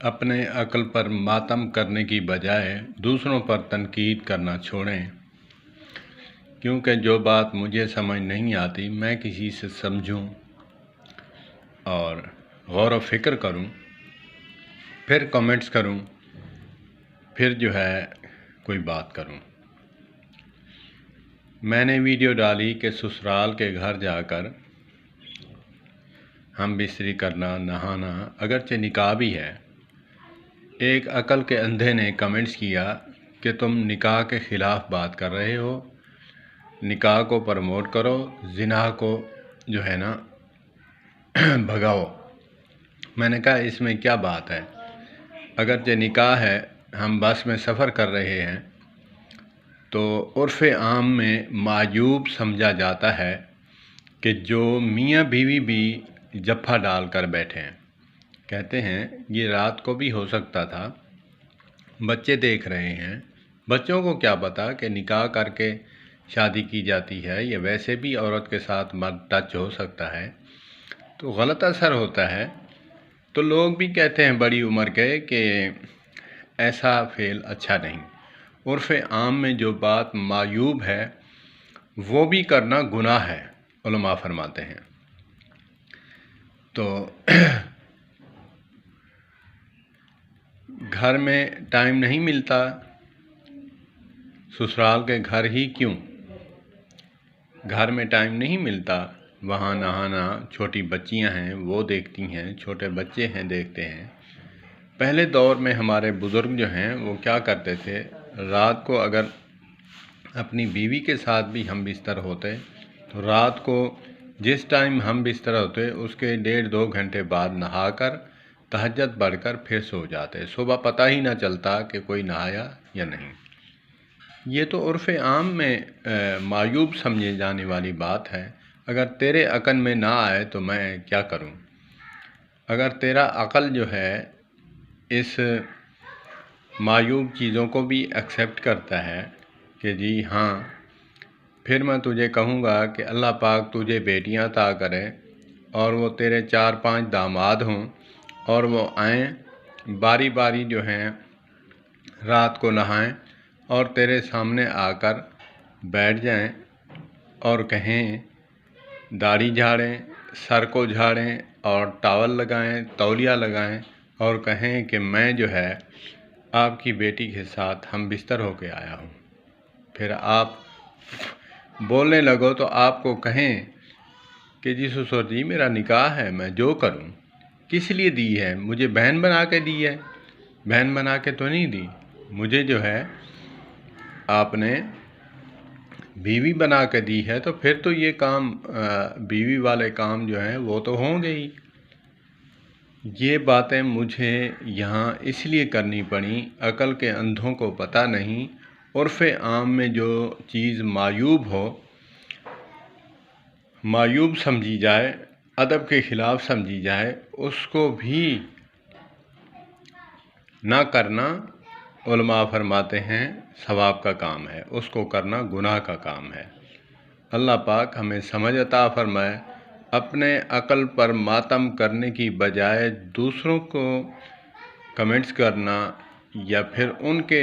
अपने अक्ल पर मातम करने की बजाय दूसरों पर तनकीद करना छोड़ें, क्योंकि जो बात मुझे समझ नहीं आती मैं किसी से समझूं और गौर व फिक्र करूं, फिर कमेंट्स करूं, फिर जो है कोई बात करूं। मैंने वीडियो डाली कि ससुराल के घर जाकर हम बिस्तरी करना, नहाना अगरचे निकाह भी है। एक अकल के अंधे ने कमेंट्स किया कि तुम निकाह के ख़िलाफ़ बात कर रहे हो, निकाह को प्रमोट करो, ज़िना को जो है ना भगाओ। मैंने कहा इसमें क्या बात है, अगरचे निकाह है, हम बस में सफ़र कर रहे हैं तो उर्फ़ आम में मायूब समझा जाता है कि जो मियाँ बीवी भी जफ़ा डाल कर बैठे हैं। कहते हैं ये रात को भी हो सकता था, बच्चे देख रहे हैं, बच्चों को क्या पता कि निकाह करके शादी की जाती है या वैसे भी औरत के साथ मर्द टच हो सकता है, तो गलत असर होता है। तो लोग भी कहते हैं बड़ी उम्र के कि ऐसा फेल अच्छा नहीं। उर्फ़ आम में जो बात मायूब है वो भी करना गुनाह है, उलमा फरमाते हैं। तो घर में टाइम नहीं मिलता, ससुराल के घर ही क्यों, घर में टाइम नहीं मिलता, वहाँ नहाना, छोटी बच्चियाँ हैं वो देखती हैं, छोटे बच्चे हैं देखते हैं। पहले दौर में हमारे बुज़ुर्ग जो हैं वो क्या करते थे, रात को अगर अपनी बीवी के साथ भी हम बिस्तर होते तो रात को जिस टाइम हम बिस्तर होते उसके 1.5-2 घंटे बाद नहाकर तहज्जुद पढ़कर फिर सो जाते। सुबह पता ही ना चलता कि कोई नहाया या नहीं। ये तो उर्फ़ आम में मायूब समझे जाने वाली बात है। अगर तेरे अक़ल में ना आए तो मैं क्या करूं? अगर तेरा अक़ल जो है इस मायूब चीज़ों को भी एक्सेप्ट करता है कि जी हाँ, फिर मैं तुझे कहूँगा कि अल्लाह पाक तुझे बेटियां अता करे और वो तेरे 4-5 दामाद हों और वो आएँ बारी बारी जो हैं रात को नहाएं और तेरे सामने आकर बैठ जाएं और कहें, दाढ़ी झाड़ें, सर को झाड़ें और टॉवल लगाएं, तौलिया लगाएं और कहें कि मैं जो है आपकी बेटी के साथ हम बिस्तर होके आया हूँ। फिर आप बोलने लगो तो आपको कहें कि जी ससुर जी मेरा निकाह है, मैं जो करूं किस लिए दी है, मुझे बहन बना के दी है, बहन बना के तो नहीं दी, मुझे जो है आपने बीवी बना के दी है, तो फिर तो ये काम बीवी वाले काम जो हैं वो तो होंगे ही। ये बातें मुझे यहाँ इसलिए करनी पड़ी, अकल के अंधों को पता नहीं, उर्फ़ आम में जो चीज़ मायूब हो, मायूब समझी जाए, अदब के ख़िलाफ़ समझी जाए, उसको भी ना करना उलमा फरमाते हैं सवाब का काम है, उसको करना गुनाह का काम है। अल्लाह पाक हमें समझ अता फरमाए। अपने अक़ल पर मातम करने की बजाय दूसरों को कमेंट्स करना या फिर उनके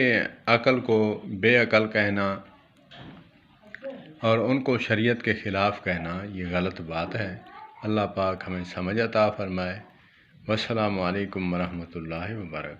अक़ल को बेअक़ल कहना और उनको शरीयत के ख़िलाफ़ कहना ये गलत बात है। अल्लाह पाक हमें समझ अता फरमाए। वस्सलामु अलैकुम वरहमतुल्लाहि वबरकातुहू।